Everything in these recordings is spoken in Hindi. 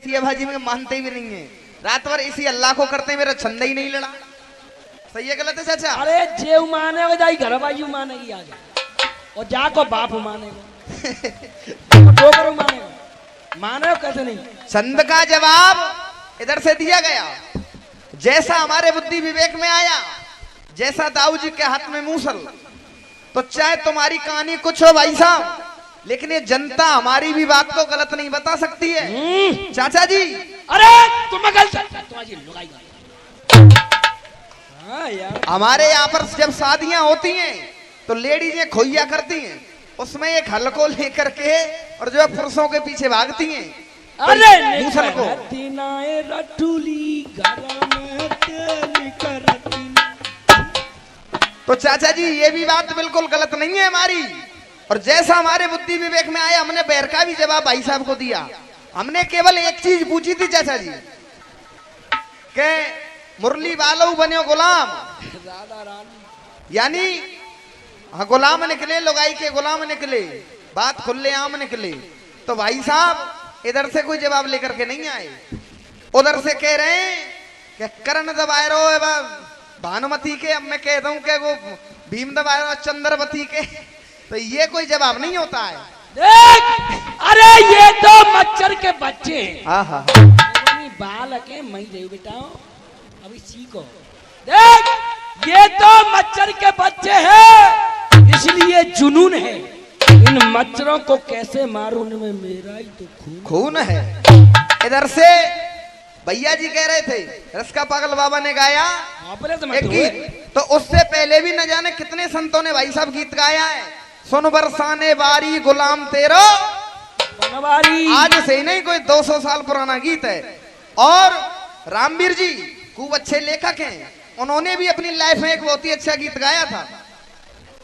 ये भाजी में मानते भी नहीं है, रात भर इसी अल्लाह को करते, मेरा छंदा ही नहीं लड़ा। सही है गलत है चाचा? अरे जेव मानेगा जाई घर बाजू मानेगी आगे, और जाको बाप मानेगा ठोकर मानेगा, माने कैसे नहीं। छंद का जवाब इधर से दिया गया, जैसा हमारे बुद्धि विवेक में आया, जैसा दाऊ जी के हाथ में मूसल, तो चाहे तुम्हारी कहानी कुछ हो भाई साहब, लेकिन ये जनता हमारी भी बात को गलत नहीं बता सकती है चाचा जी। अरे तुम गलत, तुम्हारी लुगाई यार। हमारे यहाँ पर जब शादियां होती हैं तो लेडीजें खोइया करती हैं, उसमें एक हल को लेकर के और जो पुरुषों के पीछे भागती हैं। अरे मूसल को तो चाचा जी ये भी बात बिल्कुल गलत नहीं है हमारी, और जैसा हमारे बुद्धि विवेक में आया हमने बैर का भी जवाब भाई साहब को दिया। हमने केवल एक चीज पूछी थी चाचा जी के मुरली वालों बने गुलाम, यानी हाँ गुलाम निकले, लुगाई के गुलाम निकले, बात खुले आम निकले। तो भाई साहब इधर से कोई जवाब लेकर के नहीं आए, उधर से कह रहे हैं कि करण दबाए रहो भानुमती के, अब मैं कह दूं कि वो भीम दबाए रहो चंद्रवती के, तो ये कोई जवाब नहीं होता है। देख अरे ये तो मच्छर के बच्चे बालक है, मैं दे बेटा अभी सीखो। देख ये तो मच्छर के बच्चे हैं, इसलिए जुनून है, इन मच्छरों को कैसे मारूं, उनमें मेरा ही तो खून है। इधर से भैया जी कह रहे थे, रस्का पागल बाबा ने गाया एक गीत, तो उससे पहले भी न जाने कितने संतों ने भाई साहब गीत गाया है। सुन बरसाने बारी गुलाम तेरो, आज से ही नहीं कोई 200 साल पुराना गीत है। और रामवीर जी खूब अच्छे लेखक हैं, उन्होंने भी अपनी लाइफ में एक बहुत ही अच्छा गीत गाया था,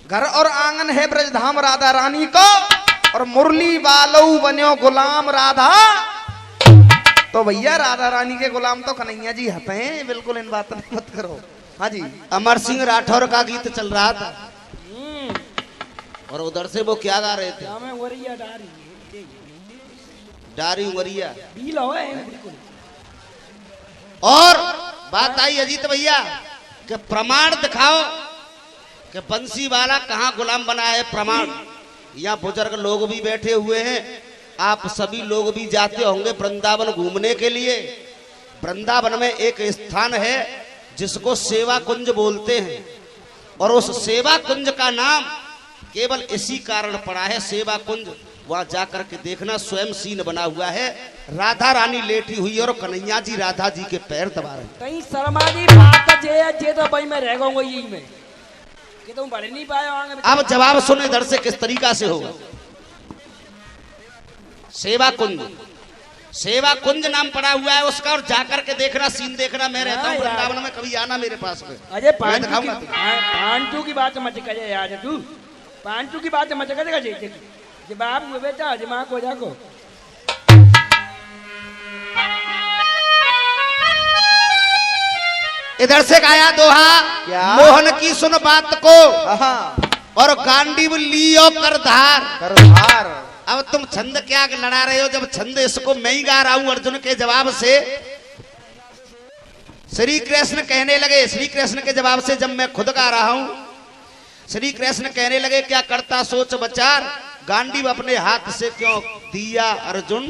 घर और आंगन है ब्रजधाम राधा रानी को, और मुरली बालऊ बन्यो गुलाम राधा। तो भैया राधा रानी के गुलाम तो कन्हैया जी हते हैं, बिल्कुल इन बातों मत करो। हाँ जी, अमर सिंह राठौर का गीत चल रहा था और उधर से वो क्या गा रहे थे, डारी उमरिया। और बात आई अजीत भैया कि प्रमाण दिखाओ कि बंसी वाला कहाँ गुलाम बना है, प्रमाण। यहाँ बुजुर्ग लोग भी बैठे हुए हैं, आप सभी लोग भी जाते होंगे वृंदावन घूमने के लिए। वृंदावन में एक स्थान है जिसको सेवा कुंज बोलते हैं, और उस सेवा कुंज का नाम केवल इसी कारण पड़ा है, सेवा कुंज। वहां जाकर के देखना, स्वयं सीन बना हुआ है, राधा रानी लेटी हुई और कन्हैया जी राधा जी के पैर दबा रहे। कहीं शर्माजी बात जे तो भाई मैं रह गऊंगा यही में कि तुम बढ़ नहीं पाए। अब जवाब सुने इधर से किस तरीका से होगा। सेवा कुंज, सेवा कुंज नाम पड़ा हुआ है उसका, और जाकर के देखना, सीन देखना। मैं रहता हूँ वृंदावन में, कभी आना मेरे पास में। अजय पांचू की बात मत करे यार, तू पांचू की बात मत करेगा जवाब बेटा दिमाग को जाको। इधर से गाया दोहा, मोहन की सुन बात को और गांडीव लियो करधार। अब तुम छंद क्या लड़ा रहे हो, जब छंद इसको मैं ही गा रहा हूं। अर्जुन के जवाब से श्री कृष्ण कहने लगे, श्री कृष्ण के जवाब से जब मैं खुद गा रहा हूं, श्री कृष्ण कहने लगे क्या करता सोच विचार, गांडीव अपने हाथ से क्यों दिया अर्जुन।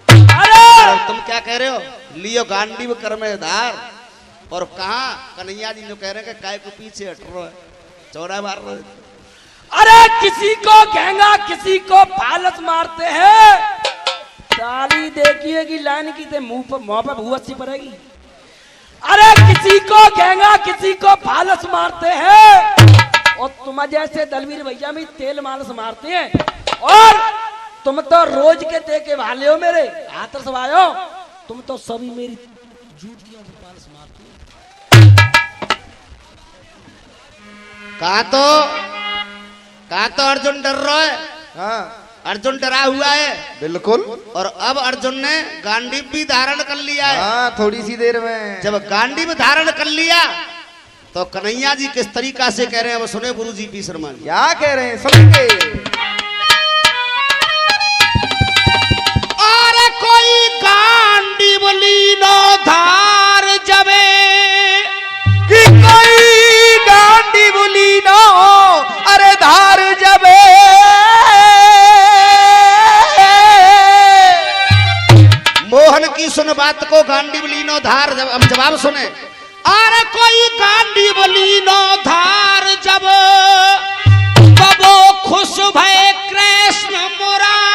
और तुम क्या कह रहे हो, लियो गांडीव कर में धार। और कहा कन्हैया जी जो कह रहे हैं कि काय को पीछे हट रहा है, चौरा मार रहे। अरे किसी को घेंगा किसी को फालस मारते हैं, ताली देखिए कि लाइन की ते मुंह पर भूसी पड़ेगी। अरे किसी को घेंगा किसी को फालस मारते हैं, और तुम जैसे दलवीर भैया भी तेल मालस मारते हैं, और तुम तो रोज के देखे वाले हो, मेरे हाथ सवायो, तुम तो सभी मेरी जूतियों की पालस मारते हो। कहा तो अर्जुन डर रहा है। हाँ अर्जुन डरा हुआ है बिल्कुल, और अब अर्जुन ने गांडीव भी धारण कर लिया है। हाँ थोड़ी सी देर में जब गांडीव धारण कर लिया तो कन्हैया जी किस तरीका से कह रहे हैं वो सुने गुरु जी पी शर्मा जी। क्या कह रहे हैं सुनेंगे। और कोई गांडी गोहन की सुन बात को गांडी लीनो धार। अब जवाब सुने। अरे कोई गांडी लीनो धार जब बबो खुश भय कृष्ण मुरार।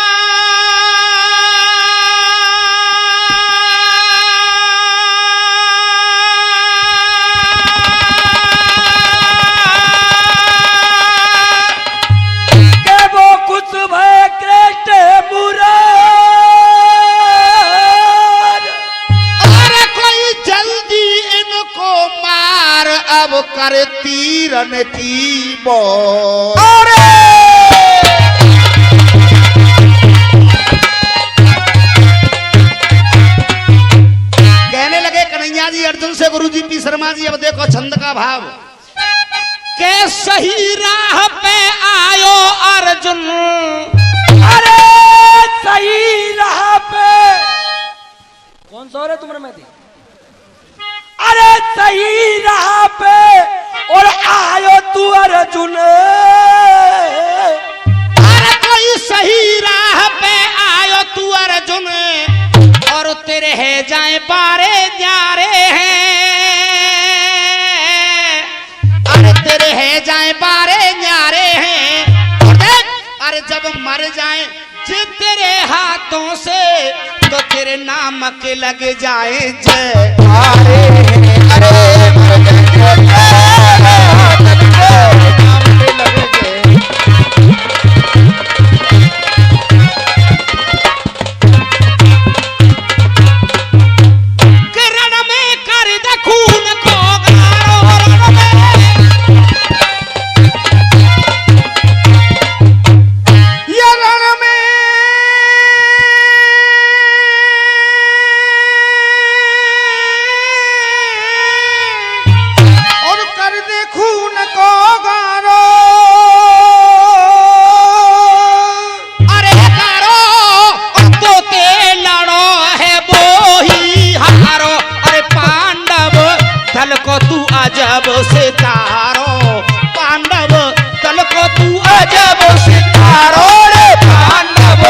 के वो खुश भय कृष्ण मुरार। अरे कोई जल्दी इनको मार अब कर तीरन की मौत। कहने लगे कन्हैया जी अर्जुन से गुरु जी पी शर्मा जी। अब देखो छंद का भाव के सही राह पे आयो अर्जुन। अरे सही राह पे कौन सा है तुम्हारे में थी? अरे सही राह पे और आयो तू अर्जुन। अरे कोई सही राह पे आयो तू अर्जुन और तेरे है जाए बारे न्यारे हैं। अरे तेरे है जाए बारे न्यारे हैं। और देख अरे जब मर जाए जे तेरे हाथों से तो तेरे नाम के लग जाए जय। अरे मर रण में कर दे खून को गारो। रण में ये रण में और कर दे खून को गारो। अरे गारो और तो ते लड़ो है वो ही हारो। अरे पांडव दल को तू अजब से तारो। पांडव दल को तू अजब से तारो। रे पांडव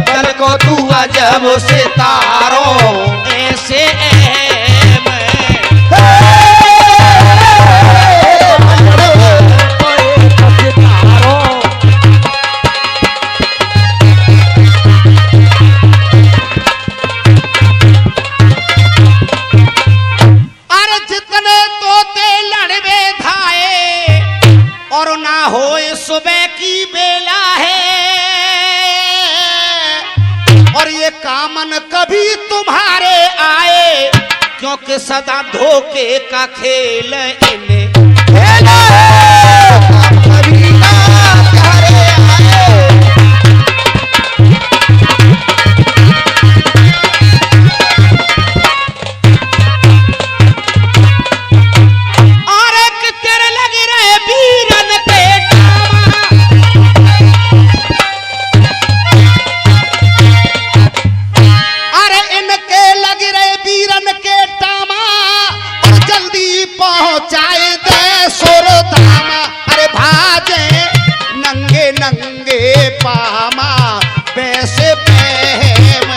दल को तू अजब से तारो। ऐसे अरे जितने तोते लड़वे धाए और ना होए सुबह की बेला है। और ये कामन कभी तुम्हारे आए क्योंकि सदा धोखे का खेल इन्हें खेला है। कभी ना तुम्हारे आए। अरे कि तेरे लगे रहे वीरन के टामा। अरे इनके लगे रहे वीरन के टामा और जल्दी पहुंचाए दे सुर धामा। अरे भाजे नंगे नंगे पामा वैसे प्रेम।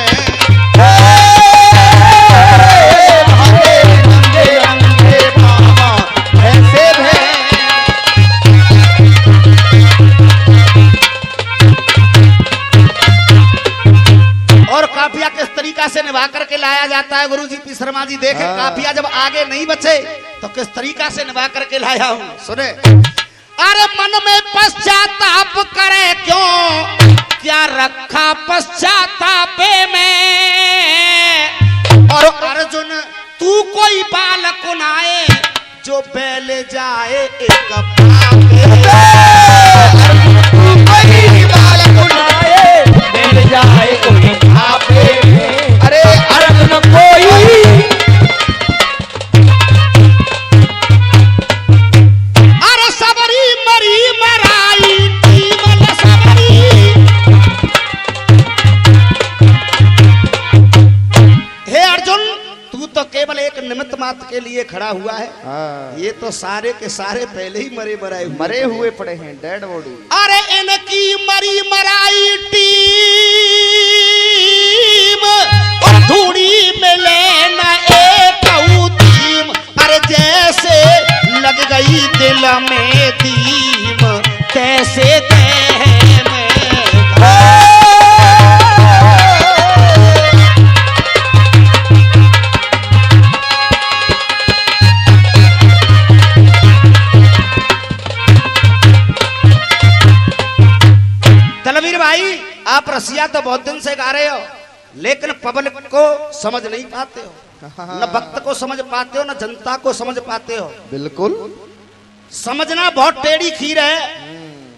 भागे नंगे नंगे पामा वैसे प्रेम। और काफिया किस तरीका से निभा करके लाया जाता है गुरु जी पी शर्मा जी देखे। काफिया जब आगे नहीं बचे तो किस तरीका से निभा करके लाया हूं सुने। अरे मन में पश्चाताप करे क्यों क्या रखा पश्चातापे में। और अर्जुन तू कोई बालक नाए जो बैल जाए एक पापे। तू कोई बालक नाए बैल जाए एक पापे। अरे अर्जुन कोई अरे सबरी मरी मराई जीवन सबरी। हे अर्जुन तू तो केवल एक निमित्त मात्र के लिए खड़ा हुआ है। ये तो सारे के सारे पहले ही मरे हुए पड़े हैं डेड बॉडी। अरे इनकी मरी मराई टीम और धूड़ी तो बहुत दिन से गा रहे हो, लेकिन पब्लिक को समझ नहीं पाते हो, न भक्त को समझ पाते हो, न जनता को समझ पाते हो। बिल्कुल समझना बहुत टेढ़ी खीर है।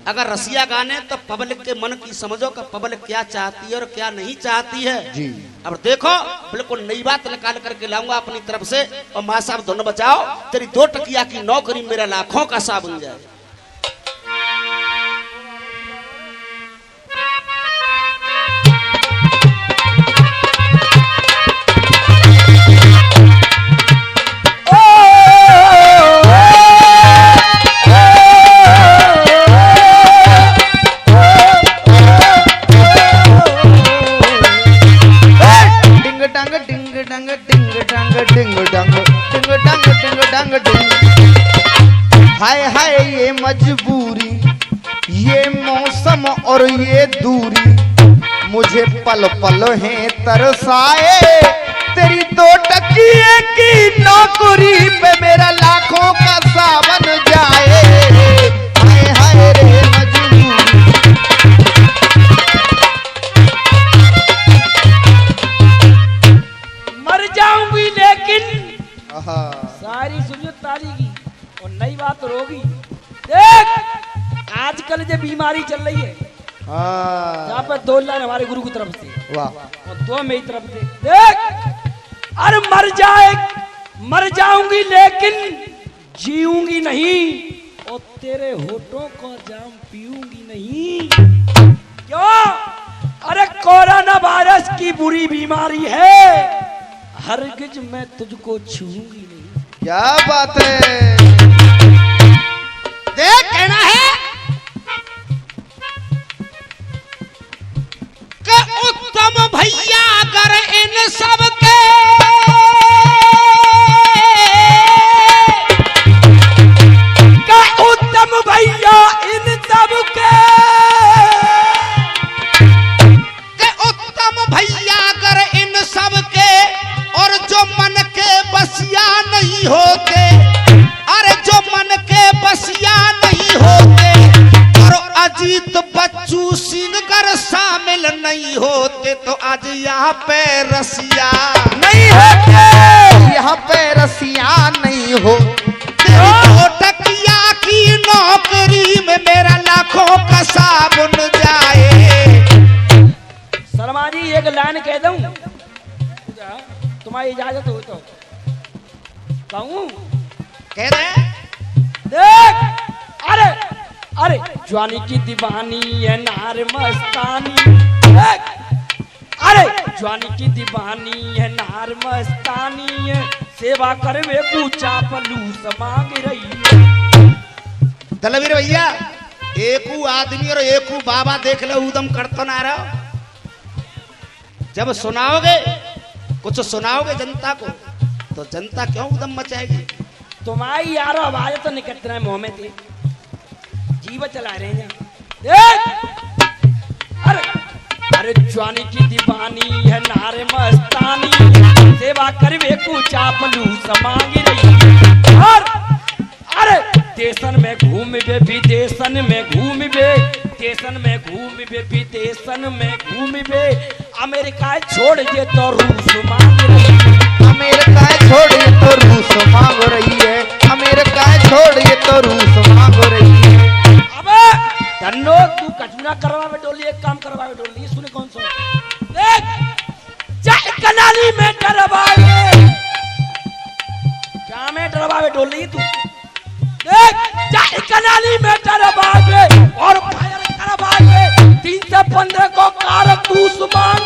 अगर रसिया गाने तो पब्लिक के मन की समझो कि पब्लिक क्या चाहती है और क्या नहीं चाहती है जी। अब देखो बिल्कुल नई बात निकाल करके लाऊंगा अपनी तरफ से, और माँ साहब दोनों बचाओ, तेरी 2 टकिया की नौकरी मेरा लाखों का सा बन जाए। हाय हाय ये मजबूरी, ये मौसम और ये दूरी, मुझे पल पल है तरसाए, तेरी 2 टकिए की नौकरी पे मेरा लाखों का सावन जाए। हाय हाय रे मजबूरी। मर जाऊंगी लेकिन सारी सुनियो ताली की, और नई बात होगी। देख आजकल जो बीमारी चल रही है, यहाँ पर 2 लाइन हमारे गुरु की तरफ से, वाह, और 2 मेरी तरफ से। देख अरे मर जाऊंगी लेकिन जीऊंगी नहीं, और तेरे होठों का जाम पीऊंगी नहीं। क्यों? अरे कोरोना वायरस की बुरी बीमारी है, हरगिज मैं तुझको छूऊंगी नहीं। क्या बात है। देख कहना है कि उत्तम भैया अगर इन सब के उत्तम भैया इन सब के उत्तम भैया अगर इन सब के, और जो मन के बसिया नहीं होते, अरे जो मन के बसिया नहीं होते, और अजीत बच्चू सिंगर शामिल नहीं होते, तो आज यहाँ पे रसिया नहीं होते, यहाँ पे रसिया नहीं हो। तेरी 2 टकिया की नौकरी में मेरा लाखों का साबुन जाए। शर्मा जी एक लाइन कह दूं, तुम्हारी इजाजत हो तो कहूं? कह रहे देख अरे जवानी की दीवानी है नार मस्तानी, देख अरे जवानी की दीवानी है नार मस्तानी है, सेवा करवे पूछा पलूस मांग रही है। दलवीर भैया एकू आदमी और एकू बाबा देख लो उदम करतो ना रहो। जब सुनाओगे कुछ सुनाओगे जनता को, तो जनता क्यों उदम मचाएगी? तुम्हारी यारो आवाज तो निकलते रहे मुंह में थी, जीव चला रहे हैं। देख अरे जवानी की दीवानी है नारे मस्तानी, सेवा करवे पूछा पलूस मांग रही। और अरे देशन में घूम बे विदेशन में घूम बे, देशन में घूम बे विदेशन में घूम बे, अमेरिका छोड़ दे तो रूस मांग रही है। अमेरिका छोड़ ये तो रूस मांग रही है, अमेरिका छोड़ ये तो रूस मांग रही है। अबे धन्नो तू कचुना करवा में डोली, एक काम करवा में डोली, सुन कौन सा? देख चाय कनाली में डरवावे, क्या में डरवावे डोली तू? देख चाय कनाली में डरवावे और फायर करवावे, 315 को कारतूस मांग,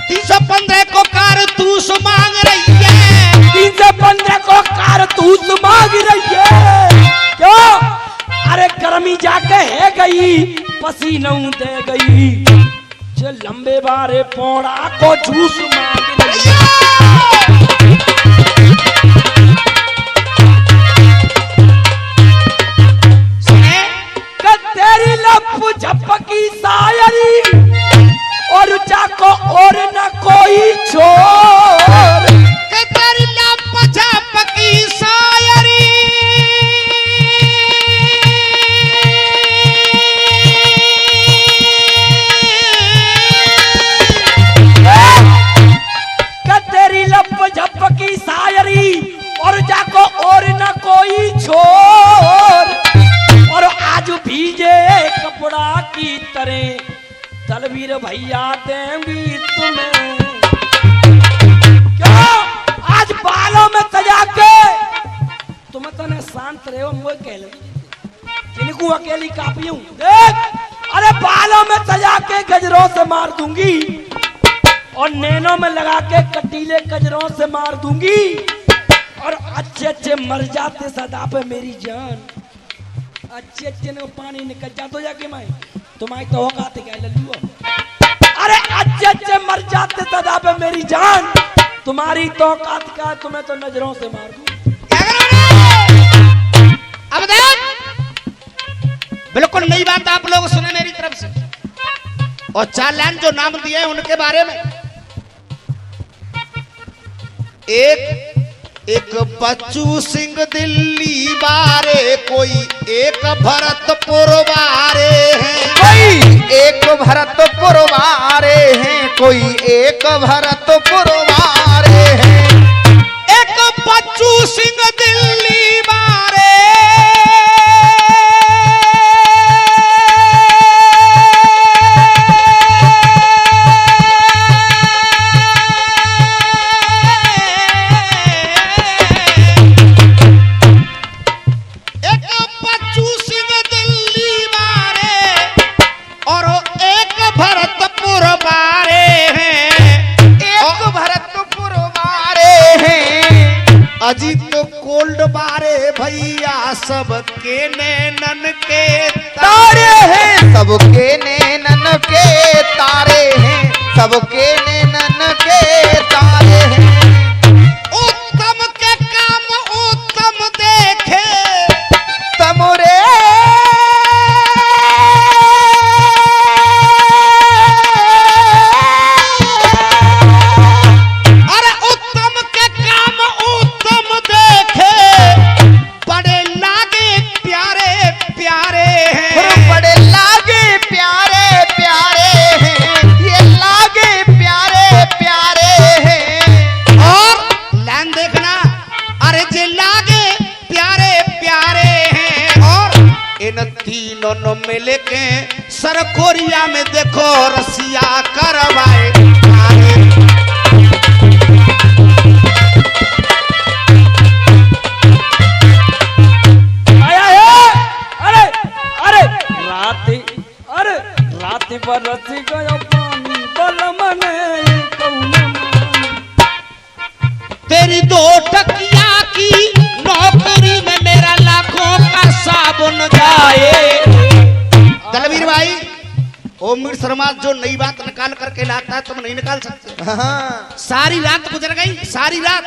315 को कारतूस मांग रही है, 315 को कारतूस मांग रही है। क्यों? अरे गर्मी जाके है गई, पसीनों दे गई, जो लंबे बारे पौड़ा को जूस मांग रही है। तेरी लप झपकी शायरी और जाको और न कोई छोर, तेरी लप झपकी शायरी की शायरी और जाको और न कोई छोर, और आज भीजे कपड़ा की तरह तलवीर भैया देंगी तुम्हें। क्यों आज बालों में सजा के तुम्हें तो ने शांत रहे हो, मुझे कह लो जिनको अकेली कापी हूं देख। अरे बालों में सजा के गजरों से मार दूंगी और नैनों में लगा के कटीले गजरों से मार दूंगी, और अच्छे अच्छे मर जाते सदा पे मेरी जान, अच्छे अच्छे ने पानी निकल जा तो जाके मैं तुम्हारी तो औकात क्या लल्लू। अरे अच्छे अच्छे मर जाते सदा पे मेरी जान, तुम्हारी तो औकात क्या, तुम्हें तो नजरों से मार दूं। अब देख बिल्कुल नई बात आप लोग सुने मेरी तरफ से, और 4 लाइन जो नाम दिए हैं उनके बारे में। एक बच्चू सिंह दिल्ली बारे, कोई एक भरतपुर बारे हैं, कोई एक भरतपुर वारे हैं, कोई एक भरतपुर वारे हैं। एक बच्चू सिंह दिल्ली बारे, अजीत कोल्ड बारे भैया सबके नैनन के तारे हैं, सबके नैनन के तारे हैं, सबके नैनन के तारे हैं। उत्तम के काम उत्तम देखे तमोरे तीनों मिल के सरकोरिया में देखो रसिया करवाए। आया है। अरे अरे रात पर रसी गयो पानी बलमने तेरी 2 टकिया की नौकरी में मेरा लाखों का साबुन जाए। दलवीर भाई ओमवीर शर्मा जो नई बात निकाल करके लाता है तुम नहीं निकाल सकते। हाँ। सारी रात गुजर गई, सारी रात,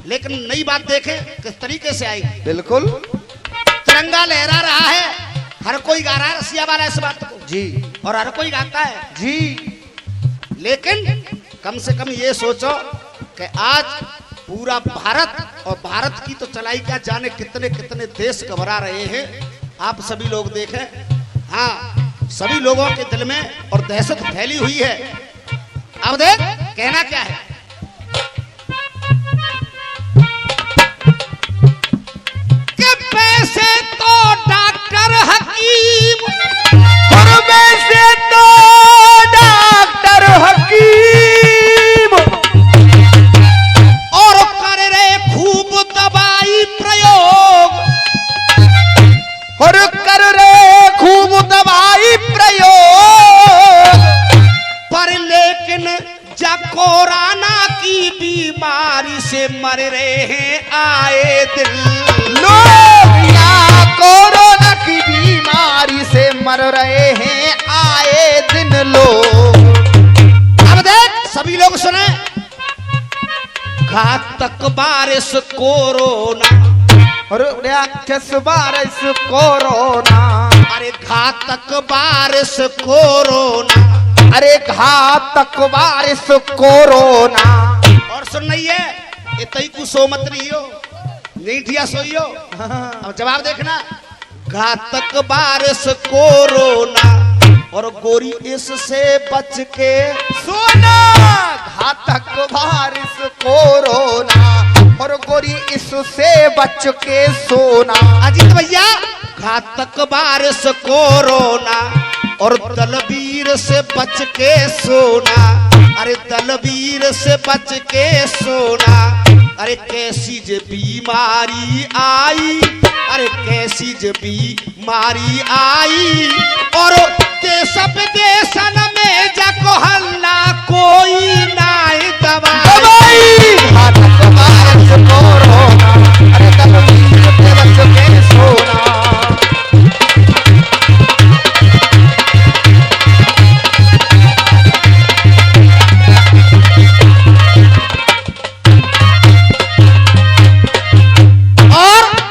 लेकिन नई बात देखे किस तरीके से आई। बिल्कुल तिरंगा लहरा रहा है, हर कोई गा रहा है रसिया वाला इस बात को जी, और हर कोई गाता है जी, लेकिन कम से कम ये सोचो कि आज पूरा भारत, और भारत की तो चलाई क्या जाने कितने कितने देश घबरा रहे हैं। आप सभी लोग देखें, हाँ सभी लोगों के दिल में और दहशत फैली हुई है। अब देख कहना क्या है, कि पैसे तो डॉक्टर हकीम, और वैसे तो डॉक्टर हकीम, और कर रहे खूब दवाई प्रयोग, और कर रहे खूब दवाई प्रयोग, पर लेकिन जब कोरोना की बीमारी से मर रहे हैं आए दिन लोग, या कोरोना की बीमारी से मर रहे हैं आए दिन लोग। अब देख सभी लोग सुने, घातक बारिश कोरोना, और राक्षस बारिश कोरोना, अरे घातक बारिश कोरोना, अरे घातक बारिश कोरोना। और सुन नहीं है ये तई को सो मत नहीं हो, नीठिया सोइयो। अब जवाब देखना, घातक बारिश कोरोना, और गोरी इससे बच के सोना, घातक बारिश कोरोना, इससे बच के सोना। अजीत भैया घातक वायरस कोरोना और दलवीर से बच के सोना। अरे दलवीर से बच के सोना। अरे कैसी जे बीमारी आई, अरे कैसी जे बीमारी आई और देश विदेशन में जाको हल्ला कोई नाई दवाई। घातक वायरस कोरोना, अरे दलवीर से बच के सोना।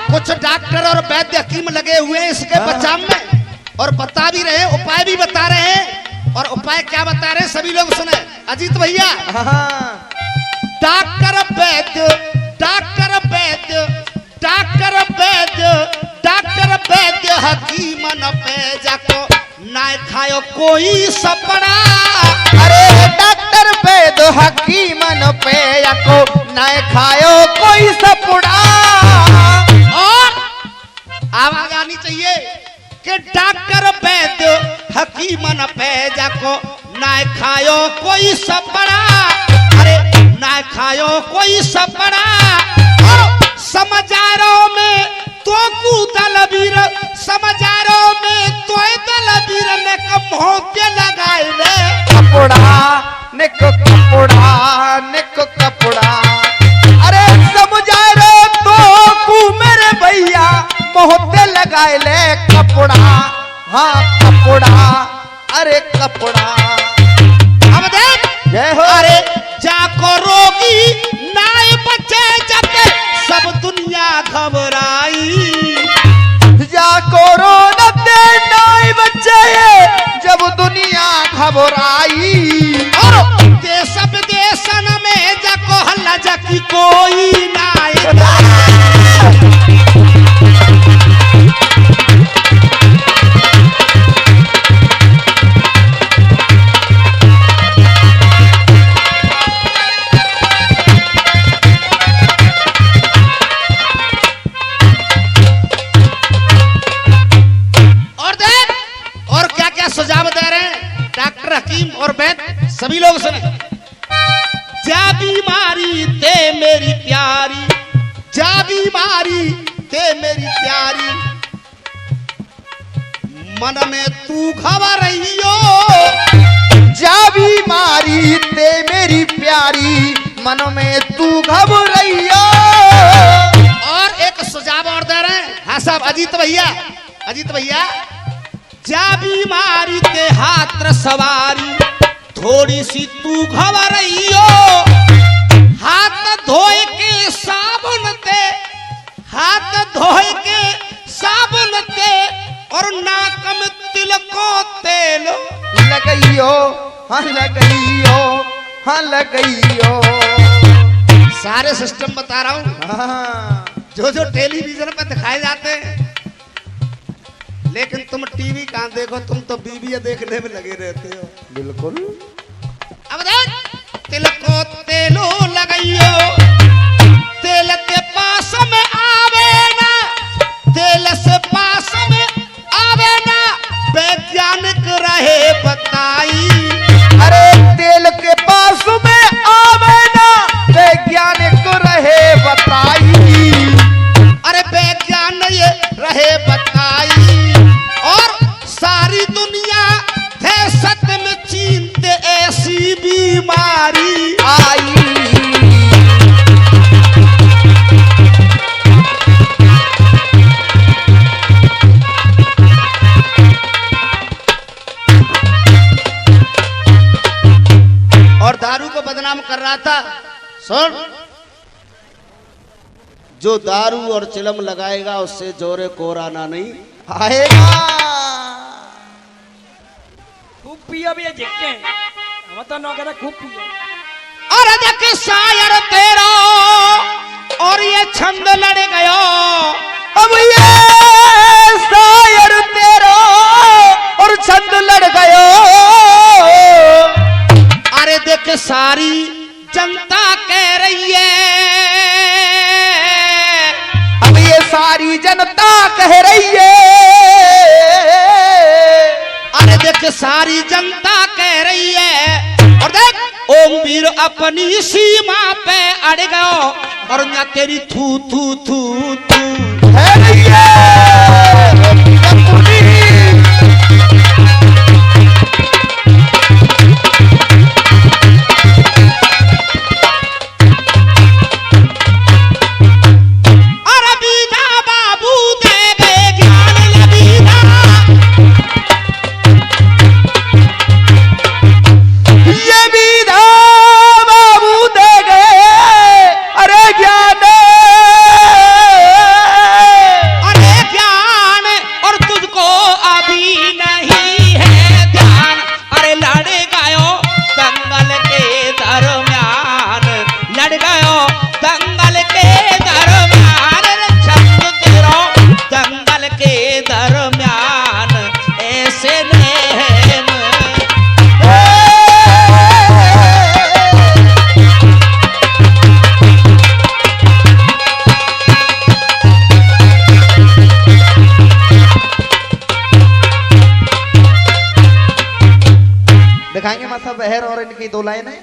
कुछ डॉक्टर और वैद्य हकीम लगे हुए हैं इसके बचाव में और बता भी रहे, उपाय भी बता रहे हैं। और उपाय क्या बता रहे हैं सभी लोग सुने। अजीत भैया डॉक्टर वैद्य, डॉक्टर वैद्य, डॉक्टर वैद्य, डॉक्टर वैद्य हकीम न पे जाको ना खायो कोई सपना। अरे डॉक्टर वैद्य हकीम न पे जाको ना खायो कोई सपना। और आवाज आनी चाहिए कि डॉक्टर वैद्य हकीम न पे जाको ना खायो कोई सपना। अरे ना खायो कोई सपना। और समाचारों में तो दलवीर, समाचारों में तो दलवीर ने कमोते लगाए ले कपड़ा निक कपड़ा निक कपड़ा। अरे समझारो तो मेरे भैया मोहते लगाए ले कपड़ा। हाँ कपड़ा, अरे कपड़ा। अब देख जय हो। अरे जाको रोगी नाय बचे जब सब दुनिया घबराई। जाको रोना दे नाई बच्चे जब दुनिया घबराई। और देश विदेशन में जाको हल्ला जाकी कोई नाय। सुझाव दे रहे हैं डॉक्टर हकीम और वैद्य सभी लोग सुने। जा बीमारी ते मेरी प्यारी, जा बीमारी ते मेरी प्यारी, मन में तू घबराइयो। जा बीमारी ते मेरी प्यारी, मन में तू घबराइयो। और एक सुझाव और दे रहे हैं। हाँ साहब अजीत भैया, अजीत भैया जा बीमारी ते हाथ सवारी, थोड़ी सी तू घबराइयो। हाथ धोए के साबुन ते, हाथ धोए के साबुन ते और नाक में तिल को तेल लगाइयो। हाँ लगाइयो, हाँ लगाइयो। सारे सिस्टम बता रहा हूँ जो जो टेलीविजन पे दिखाए जाते हैं। लेकिन तुम टीवी कहाँ देखो, तुम तो बीबी देखने में लगे रहते हो। बिल्कुल। अब देख तिल को तेलो लगाइयो, तेल के पास में आवे ना, तेल से पास में आवे ना, वैज्ञानिक रहे बताई। अरे तेल के पास में आवे ना, वैज्ञानिक रहे बताई। अरे वैज्ञानिक रहे बताई। और सारी दुनिया दहशत में चीनते ऐसी बीमारी आई। और दारू को बदनाम कर रहा था। सुन, जो दारू और चिलम लगाएगा उससे जोरे कोराना नहीं आएगा। खूब पिया भी झिक्के हम तो नौकरा खूब पिया। और देख शायर तेरा और ये छंद लड़ गयो। अब ये शायर तेरा और छंद लड़ गयो। अरे देख सारी जनता कह रही है जनता कह रही है। अरे देख सारी जनता कह रही है, और देख ओम वीर अपनी सीमा पे अड़ गयो, और ना तेरी थू थू थू थू है रही है। दिखाएंगे मासा बहर और इनकी दो लाइनें।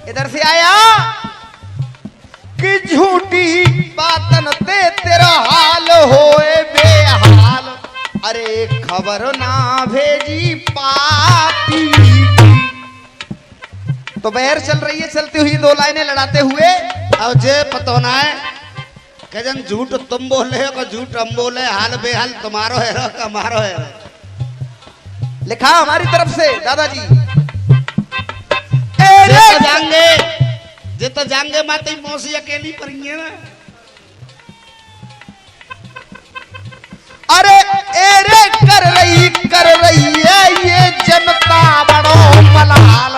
इधर से आया कि झूठी बातन ते तेरा हाल होए बेहाल, अरे खबर ना भेजी पापी। तो बहर चल रही है, चलती हुई दो लाइनें लड़ाते हुए। अब जे पतो ना है कि जन झूठ तुम बोले हो, झूठ हम बोले, हाल बेहाल तुम्हारो है रो हमारो है। लिखा हमारी तरफ से दादाजी। जे तो जाएंगे माते मौसी अकेली पड़ी है ना। अरे एरे कर रही है ये जनता बड़ो मलाल,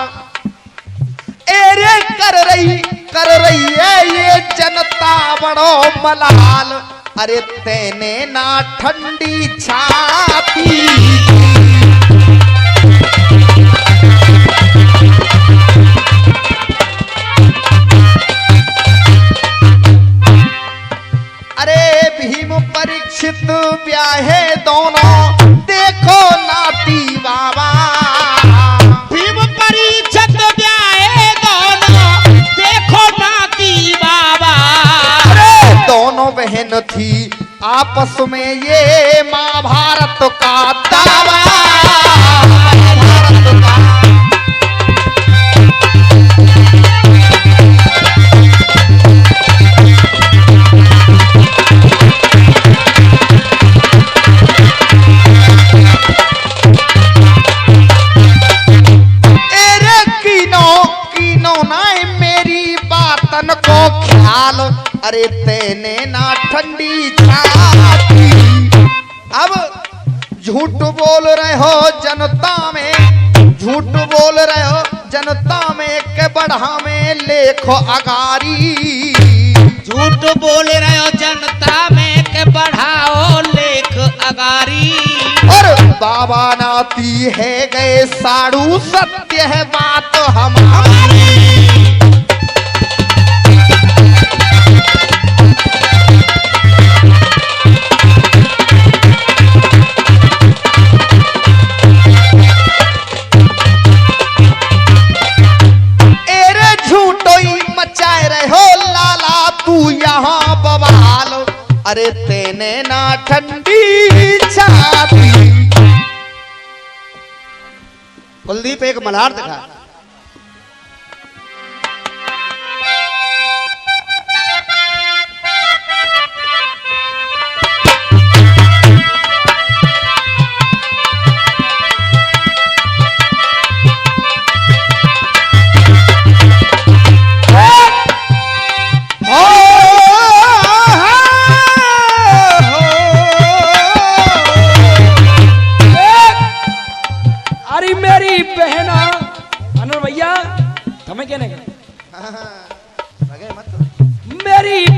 एरे कर रही है ये जनता बड़ो मलाल, अरे तेने ना ठंडी छाती। अरे भीम परीक्षित ब्याहे दोनों देखो नाती बाबा, भीम परीक्षित ब्याहे दोनों देखो नाती बाबा। अरे दोनों बहन थी आपस में ये महाभारत का दावा। अरे तेने ना ठंडी छाती। अब झूठ बोल रहे हो जनता में, झूठ बोल रहे हो जनता में के बढ़ा में लेखो अगारी। झूठ बोल रहे हो जनता में के बढ़ाओ लेख अगारी। और बाबा नाती है गए साड़ू, सत्य है बात हमारी। अरे तेने ना ठंडी छाती। कुलदीप एक मल्हार दिखा।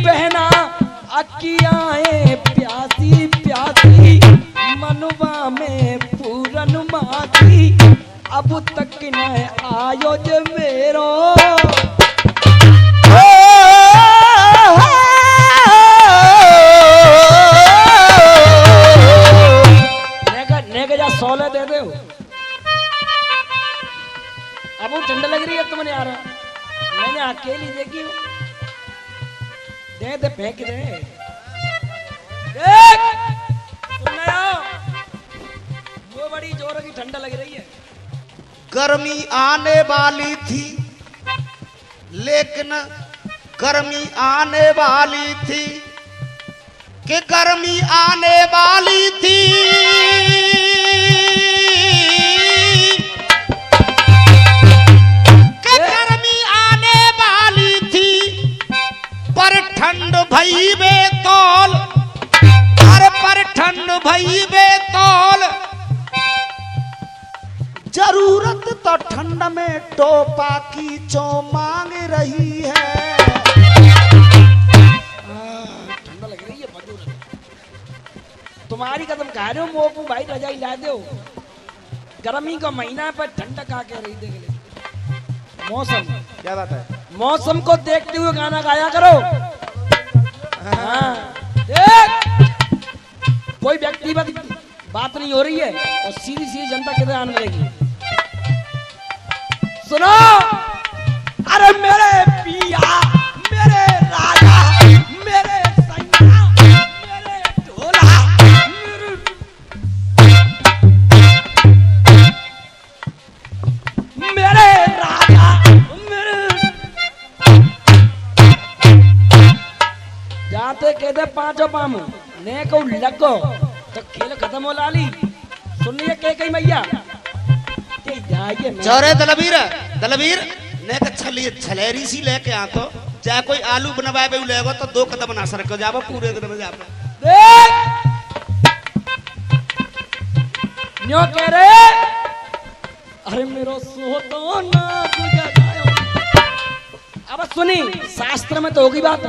बहना अकियाए प्यासी प्यासी मनुआ में पूरन माती अब तक न आयो जे मेरो नेगा जा 16 दे दो। अब वो ठंडा लग रही है तुमने यार, मैंने अकेली देखी दे फेंक दे देख तुम ना आओ, वो बड़ी जोर की ठंडा लग रही है। गर्मी आने वाली थी लेकिन गर्मी आने वाली थी कि गर्मी आने वाली थी कि गर्मी आने वाली थी पर ठंड भई बेतौल, अरे पर ठंड भई बेतौल जरूरत तो ठंड में टोपा की चो मांग रही है। ठंडा लग रही है मधुर, तुम्हारी कदम खा रहे हो मोपू भाई रजाई ला दो, गर्मी का महीना पर ठंडा का कह रही देख ले। मौसम क्या बात है, मौसम को देखते हुए गाना गाया करो। हाँ देख कोई व्यक्तिगत बात नहीं हो रही है और सीधी सीधी जनता किधर आने लगेगी। सुनो, अरे मेरे पिया मेरे राजा मेरे सैया मेरे ढोला मेरे राजा मेरे जाते कहते पांचों पामू ने को लगो तो खेल खत्म हो लाली। सुनिए के कई मैया चौरे दलबीर दलबीर ने छलेरी सी लेके आ तो चाहे कोई आलू बनवाए भी लेगो तो 2 कदम ना सरक जाबो पूरे दिन में जाबो। न्यो कह रहे अरे मेरो सोतो ना गुजरायो। अब सुनी शास्त्र में तो होगी बात,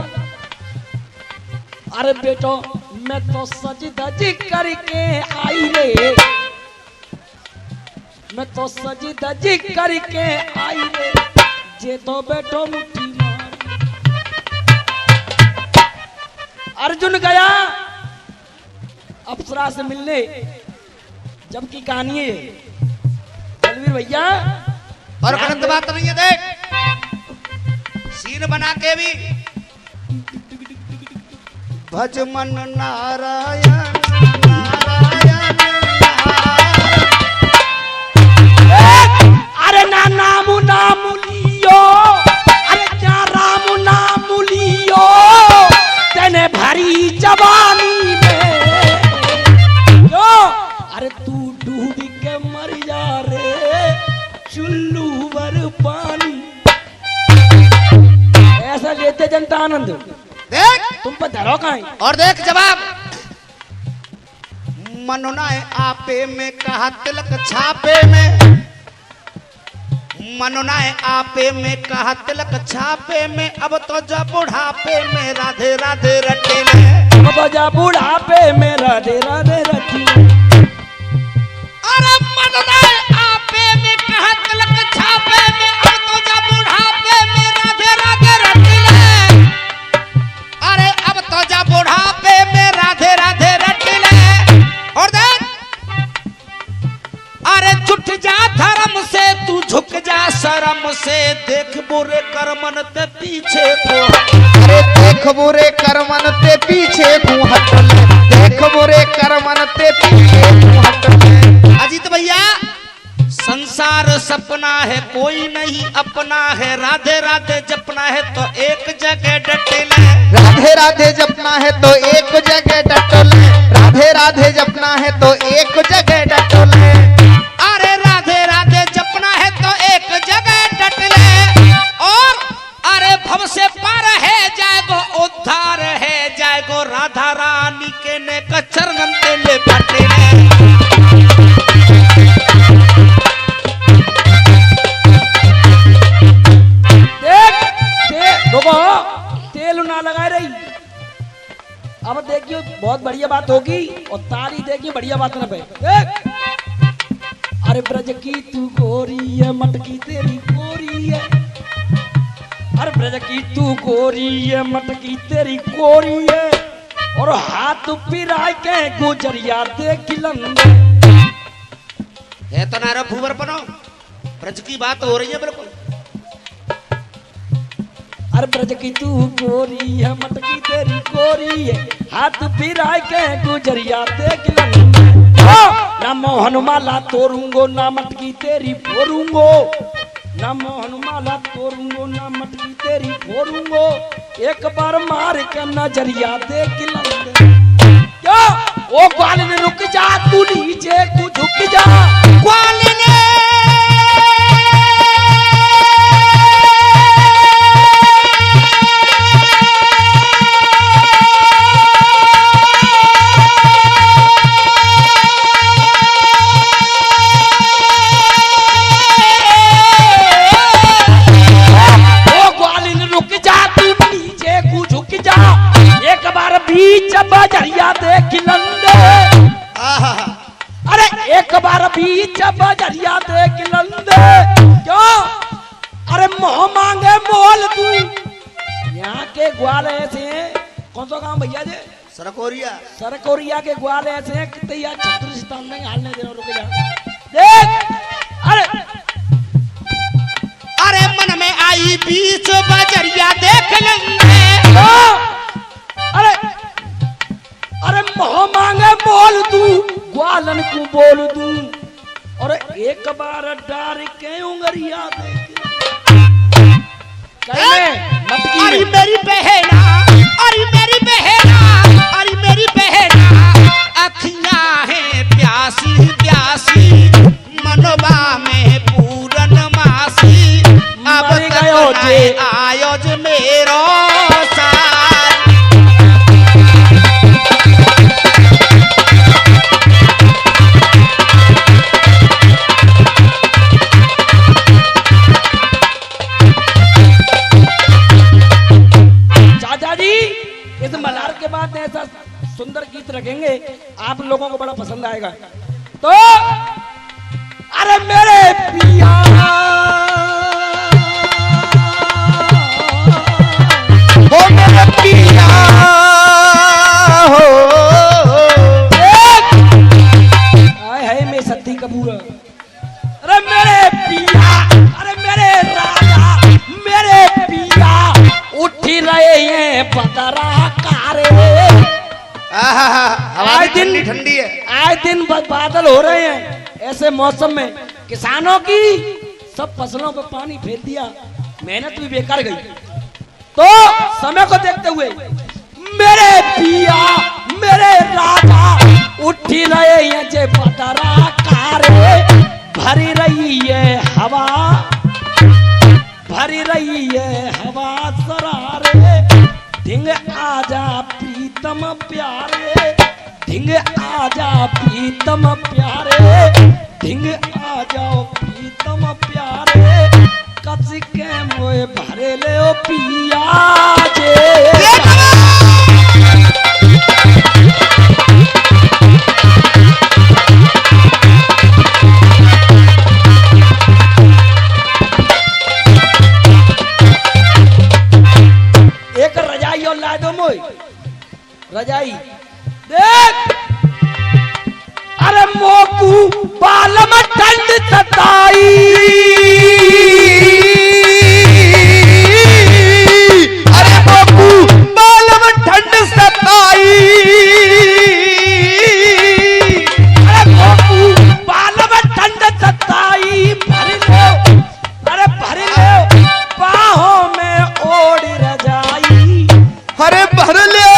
अरे बेटो मैं तो सज धज करके आई रे, मैं तो सज धज करके आई रे जे तो बेटो मुट्ठी मार। अर्जुन गया अप्सरा से मिलने, जबकि कहानी है बलवीर भैया और गलत बात नहीं है। देख सीन बना के भी भज मन नारायण नारायण अरे ना नामू नामू लियो, अरे क्या रामू नामू लियो तेने भरी जवानी में जो, अरे तू डूब के मर जा रे चुल्लू वर पानी। ऐसा लेते जनता आनंद। देख तुम पर धरो कहीं और देख जवाब मनोनाए आपे में कहा तिलक छापे में, मनोनाए आपे में कहा तिलक छापे में अब तो जा बुढ़ापे में राधे राधे रटे में, अब तो जा बुढ़ापे में राधे राधे रटी। अरे मनोनाए आपे में कहा तिलक छापे में अब तो जा बुढ़ापे में राधे राधे रटे में, अरे अब तो जा बुढ़ापे में राधे राधे रटे में। और देख अरे झुक जा धर्म से तू झुक जा शर्म से, देख बुरे कर्मन ते पीछे को, अरे देख बुरे कर्मन ते पीछे तू हट ले, देख बुरे कर्मन ते पीछे तू हट ले। अजीत भैया संसार सपना है कोई नहीं अपना है, राधे राधे जपना है तो एक जगह डटे ले, राधे राधे जपना है तो एक जगह डटो ले, राधे राधे जपना है तो एक जगह डटो ले। अरे राधे राधे जपना है तो एक जगह डट ले, और अरे भव से पार है जाएगो उद्धार है जाएगो, राधा रानी के ने कचरन ते ले पटे ले। देख रुको तेल ना लगा रही अब देखियो बहुत बढ़िया बात होगी और ताली देखिए बढ़िया बात ना पे देख। अरे ब्रज की तू गोरी है मटकी तेरी गोरी है, अरे ब्रज की तू गोरी है मटकी तेरी गोरी है, और हाथ पिरा के गुजरिया देख लंदे। है तो नारा भूवर बनो, ब्रज की बात हो रही है बिल्कुल। अरे ब्रज की तू गोरी है मटकी तेरी गोरी है, हाथ पिरा के गुजरिया देख लंदे। ना मोहन माला तोड़ूंगो ना मटकी तेरी फोड़ूंगो, ना मोहन माला तोड़ूंगो ना मटकी तेरी फोड़ूंगो, एक बार मार के नजरिया देख लंदे। क्या ओ ग्वाल ने रुक जा तू नीचे तू झुक जा, ग्वाल ने बीच बजरिया देख लंदे। अरे एक बार बीच बजरिया देख लंदे। क्यों? अरे मोह मांगे मोल तू। यहाँ के ग्वाल ऐसे हैं, कौन सा काम भैया जी? सरकोरिया। सरकोरिया के ग्वाल ऐसे हैं कि यार छत्तीसगढ़ में हालने दे रुक जा। देख अरे मन में आई बीच बजरिया देख लंदे। अरे अरे मोह मांगे मोल तू ग्वालन को बोल दूं, और एक बार डार के उंगरिया देख। अरे मेरी बहना, अरे मेरी बहना, अरे मेरी बहना, अखियां हैं प्यासी प्यासी, मनवा में पूरन मासी, अब गयो जे आयो जे मेरो ऐसा सुंदर गीत रखेंगे आप लोगों को बड़ा पसंद आएगा। तो अरे मेरे पिया हो मेरे पिया हो, आए है मैं सत्ती कपूर। अरे मेरे पिया, अरे मेरे राजा, मेरे पिया उठी रहे हैं बदरा कारे। आए दिन ठंडी है, आए दिन बादल हो रहे हैं। ऐसे मौसम में किसानों की सब फसलों पर पानी फेर दिया, मेहनत भी बेकार गई। तो समय को देखते हुए मेरे पिया मेरे राजा उठी रहे हैं जे बदरा कारे, भरी रही है हवा, भरी रही है हवा सरारे, ढिंग आजा प्रीतम प्यारे, ढिंग आजा प्रीतम प्यारे, ढिंग आजा प्रीतम प्यारे, कच के मोए भरे ले ओ पिया जे। एक रजाई और ला दो मोई रजाई। देख अरे मोकू बाल में ठंड सताई, अरे मोकू बाल में ठंड सताई, अरे मोकू बाल में ठंड सताई, भर लो अरे भर लो बाहों में ओढ़ रजाई, अरे भर ले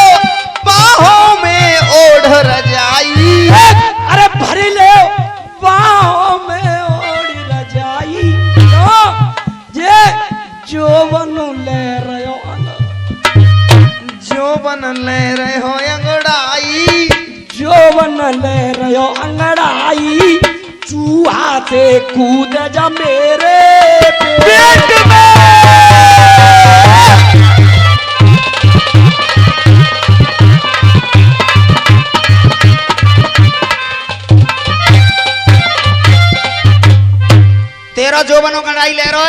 बाहों में ओढ़ रजाई, अरे भर ले बाहों में ओढ़ रजाई। जे जोवन ले रहो, जोवन ले रहे हो अंगड़ाई, जोवन ले रहो अंगड़ाई, चूहा से कूद जा मेरे पेट में। यौवनों का डाई ले रहे हो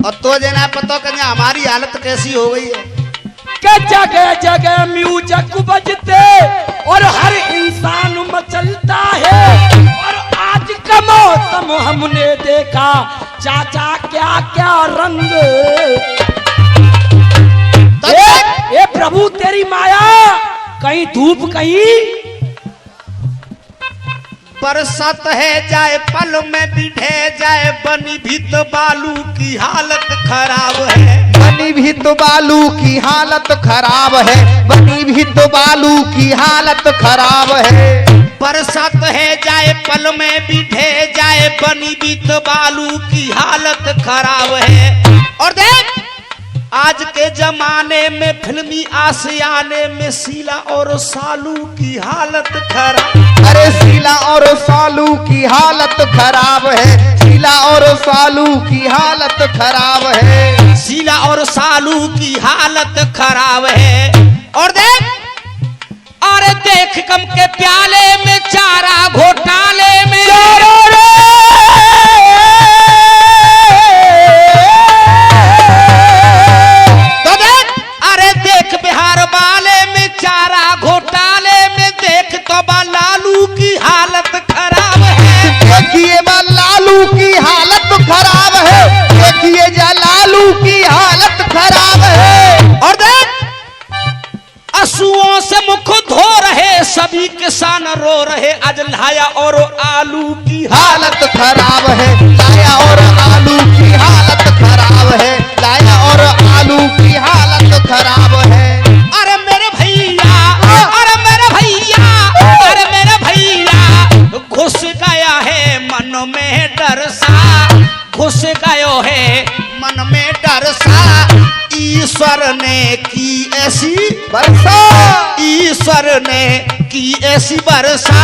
और तो देना पता कि हमारी हालत कैसी हो गई है कि जगह जगह म्यूजिक बजते और हर इंसान मचलता है। और आज का मौसम हमने देखा चाचा क्या क्या रंग। ए प्रभु तेरी माया, कहीं धूप कहीं बरसात है जाए पल में भी ढह जाए, बनी भी तो बालू की हालत खराब है। बनी भी तो बालू की हालत खराब है, बनी भी तो बालू की हालत खराब है। बरसात है जाए पल में भी ढह जाए, बनी भी तो बालू की हालत खराब है। और देख आज के जमाने में फिल्मी आशियाने में शीला और सालू की हालत खराब। अरे शीला और सालू की हालत खराब है, शीला और सालू की हालत खराब है, शीला और सालू की हालत खराब है। और देख कम के प्याले में चारा घोटाले में बिहार वाले में चारा घोटाले में देख तो लालू की हालत खराब है। देखिए लालू की हालत खराब है, देखिए जा लालू की हालत खराब है। और देख आंसुओं से मुख धो रहे सभी किसान रो रहे, आज लाया और आलू की हालत खराब है, लाया और आलू की हालत खराब है, लाया और आलू की हालत खराब है। अरे मेरे भैया, अरे मेरे भैया, अरे मेरे भैया, घुस गया है मन में डर सा, घुस गयो है मन में डर सा। ईश्वर ने की ऐसी वर्षा, ईश्वर ने की ऐसी वर्षा,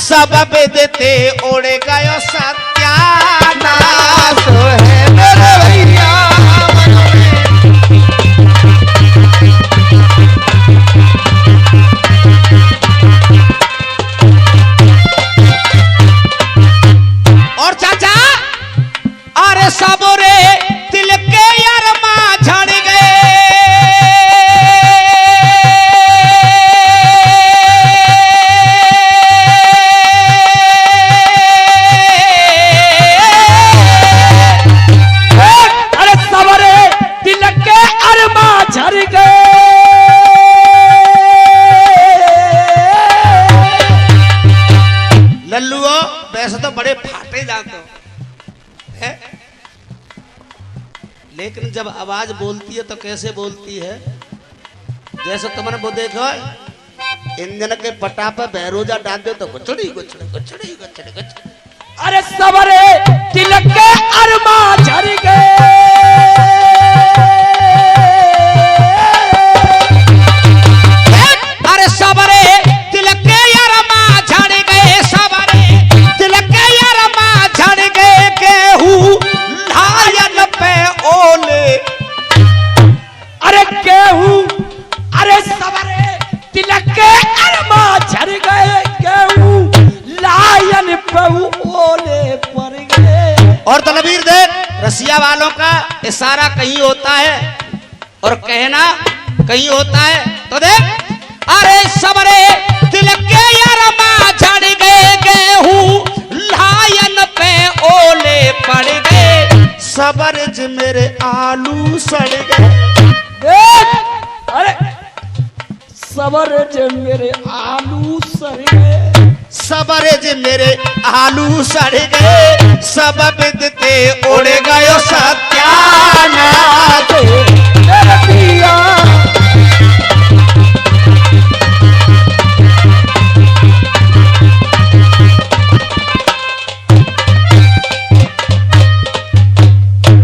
सबब देते ओढ़े गयो सत्यानाश है मेरे भैया। और चाचा अरे सबरे दिल के अरमा झड़ गए, अरे सबरे दिल के अरमा झड़ गए। लल्लुओ वैसे तो बड़े फाटे जाते हो है? लेकिन जब आवाज बोलती है तो कैसे बोलती है? जैसे तुमने वो देखो इंजन के पटा पर बहरोजा डाल दो तो गुचड़ी गुचड़ी गुचड़ी गुचड़ी गुचड़ी। अरे सबरे दिल के अरमा झड़ गए। अरे सबरे दिल के अरमा झड़ गए, सबरे दिल के अरमा झड़ गए, गेहूं लायन पे ओले। अरे गेहूं, अरे सबरे दिल के अरमा झड़ गए, गेहूं लायन पे ओले पड़ गए। और तलबीर देख रसिया वालों का इशारा कहीं होता है और कहना कहीं होता है। तो देख अरे सबरे दिल के अरमा झड़ गए, गेहूं लायन पे ओले पड़ गए, सबरज मेरे आलू सड़ गए। अरे सबरे जे मेरे आलू सड़ गए, सबरज मेरे आलू सड़ गए, सब बिदते उड़ गयो सत्यानाश मेरे पिया।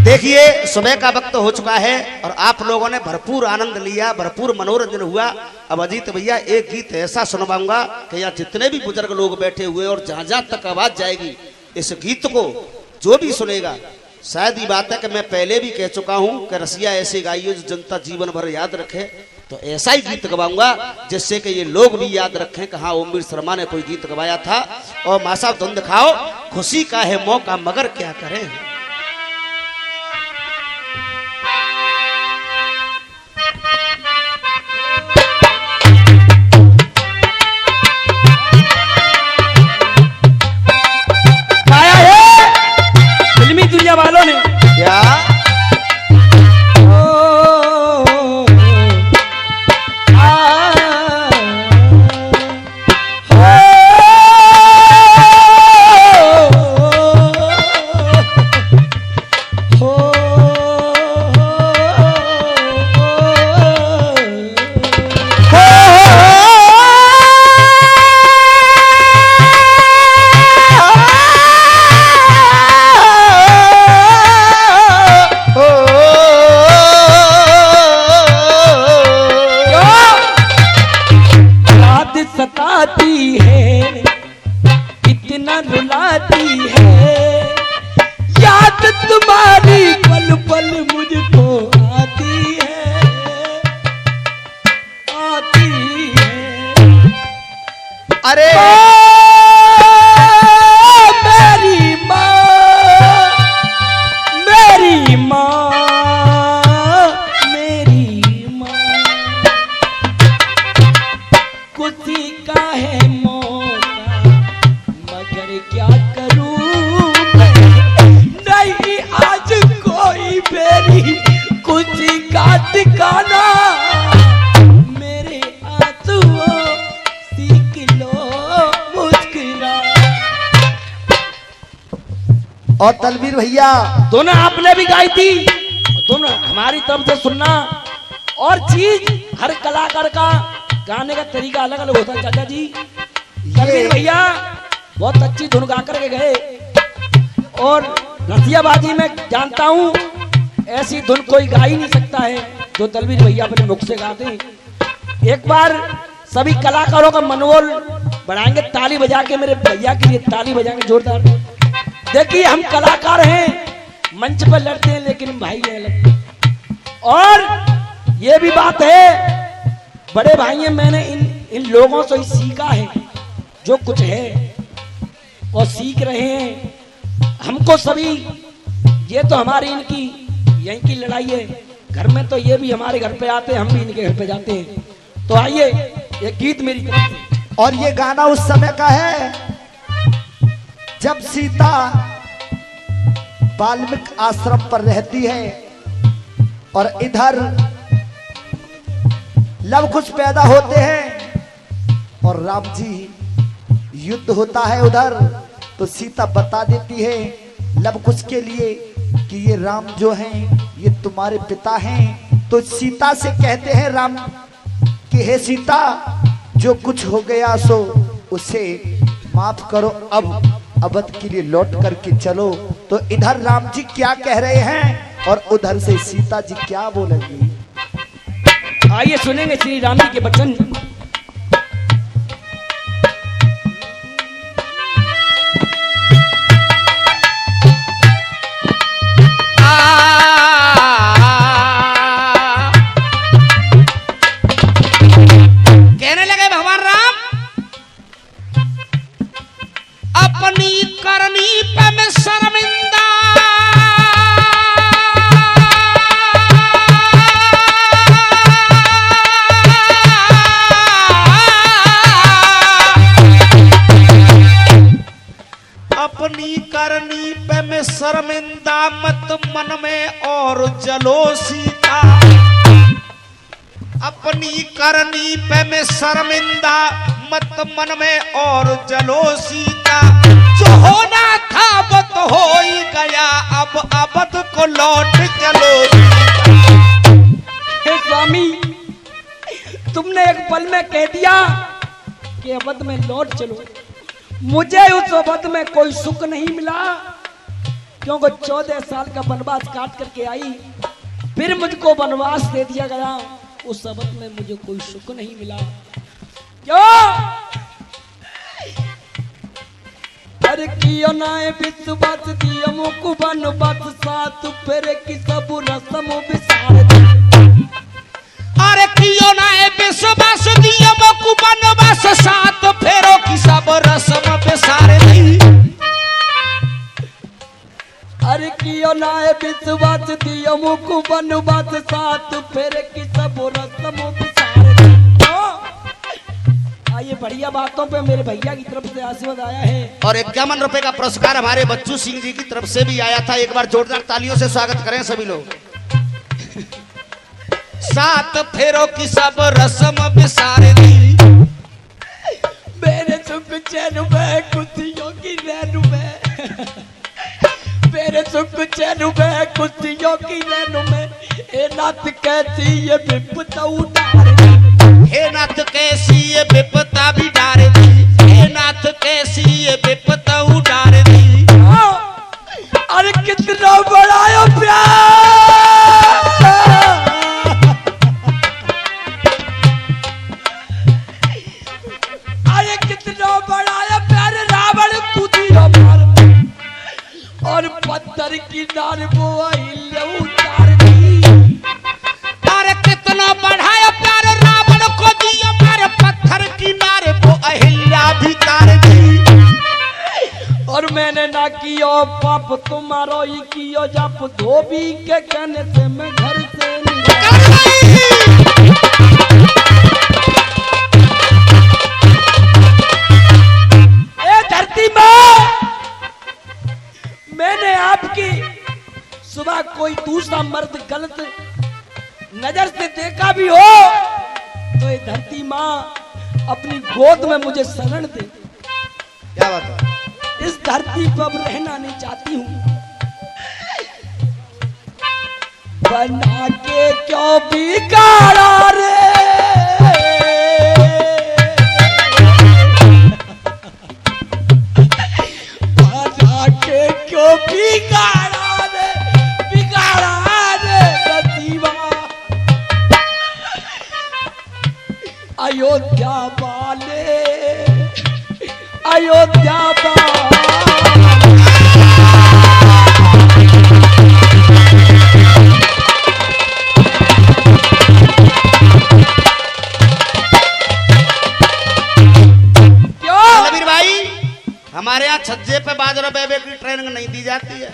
देखिए सुबह का वक्त हो चुका है और आप लोगों ने भरपूर आनंद लिया, भरपूर मनोरंजन हुआ। अब अजीत भैया एक गीत ऐसा सुनवाऊंगा कि यहाँ जितने भी बुजुर्ग लोग बैठे हुए और जहां जहां तक आवाज जाएगी इस गीत को जो भी सुनेगा, शायद ये बात है कि मैं पहले भी कह चुका हूं कि रसिया ऐसे गाइए जो जनता जीवन भर याद रखे, तो ऐसा ही गीत गवाऊंगा जिससे कि ये लोग भी याद रखें कि हाँ ओमवीर शर्मा ने कोई गीत गवाया था। और माँ साहब तुम दिखाओ, खुशी का है मौका मगर क्या करें। अरे मेरी माँ, मेरी माँ, मेरी माँ, खुशी का है मौका मगर क्या करूँ, नहीं आज कोई मेरी खुशी का ठिकाना, मेरे आंसुओं सीख लो मुस्कुरा। और तलवीर भैया दोनों आपने भी गाई थी, दोनों हमारी तरफ से सुनना। और चीज हर कलाकार का गाने का तरीका अलग अलग होता है चाचा जी। तलवीर भैया बहुत अच्छी धुन गा करके गए और रसियाबाजी में जानता हूँ ऐसी धुन कोई गा ही नहीं सकता है जो तलवीर भैया अपने मुख से गाते हैं। एक बार सभी कलाकारों का मनोबल बढ़ाएंगे, ताली बजा के मेरे भैया के लिए ताली बजाएंगे जोरदार। देखिए हम कलाकार हैं, मंच पर लड़ते हैं लेकिन भाई नहीं लगते। और ये भी बात है बड़े भाई हैं, मैंने इन लोगों से ही सीखा है जो कुछ है और सीख रहे हैं। हमको सभी ये तो हमारी इनकी यहीं की लड़ाई है, घर में तो ये भी हमारे घर पे आते हैं, हम भी इनके घर पे जाते हैं। तो आइए ये गीत मेरी तरफ से। और ये गाना उस समय का है जब सीता वाल्मीकि आश्रम पर रहती है और इधर लव कुश पैदा होते हैं और राम जी युद्ध होता है उधर। तो सीता बता देती है लव कुश के लिए कि ये राम जो हैं ये तुम्हारे पिता हैं। तो सीता से कहते हैं राम कि हे सीता जो कुछ हो गया सो उसे माफ करो, अब अवध के लिए लौट करके चलो। तो इधर राम जी क्या कह रहे हैं और उधर से सीता जी क्या बोलेंगी, आइए सुनेंगे श्री राम जी के वचन। कहने लगे भगवान राम अपनी करनी पे मैं शर्मिंदा, अपनी करनी पे मैं शर्मिंदा, मत मन में और जलो सीता। अपनी करनी पे मैं शर्मिंदा, मत मन में और जलो सीता। जो होना था वो तो हो ही गया, अब अवध को लौट चलो। हे स्वामी तुमने एक पल में कह दिया कि अवध में लौट चलो। मुझे उस अवध में कोई सुख नहीं मिला क्योंकि 14 साल का वनवास काट करके आई, फिर मुझको वनवास दे दिया गया। उस अवध में मुझे कोई सुख नहीं मिला। क्यों? अरे कियो नाए विश्वास दियो मुकु वनवास साथ फेरे की सब रसम विसार दे। अरे कियो नाए विश्वास दियो मुकु वनवास साथ फेरो की सब रसम विसार दी। अरे कियो नाए विश्वास दियो मुकु वनवास साथ फेरे की सब रसम विसार दे। आइए बढ़िया बातों पे मेरे भैया की तरफ से आशीर्वाद आया है और 51 रुपए का पुरस्कार हमारे बच्चू सिंह जी की तरफ से भी आया था। एक बार जोरदार तालियों से स्वागत करें सभी लोग। सात फेरों की सब रस्म बिसार दी। मेरे सुख चैन में खुशियों की रैन में, मेरे सुख चैन में खुशियों की रैन में, ए नाथ कैसी ये विपदा उतार दी। हे नाथ कैसी ये विपदा भी डार दी। हे नाथ कैसी ये विपदा उतार दी। अरे कितना बड़ा प्यार, अरे कितना बड़ा प्यार। रावण कूदिया मार और पत्थर की नार वो उतार दी। अरे कितना बढ़ाया प्यार, रावण को दिया मार, पत्थर की नार वो अहिल्या कियो पाप तुम्हारो ही कियो जप धोबी के कहने से मैं घर से ए धरती माँ, मैंने आपकी सुबह कोई दूसरा मर्द गलत नजर से देखा भी हो तो ये धरती माँ अपनी गोद में मुझे शरण दे। क्या बात है? इस धरती पर अब रहना नहीं चाहती हूँ। बना के क्यों बिगाड़ा रे, बना के क्यों बिगाड़ा रे, बिगाड़ा रे नसीबा। अयोध्या वाले, अयोध्या वाले। बलबीर भाई, हमारे यहाँ छज्जे पे बाजरा बेबे की ट्रेनिंग नहीं दी जाती है।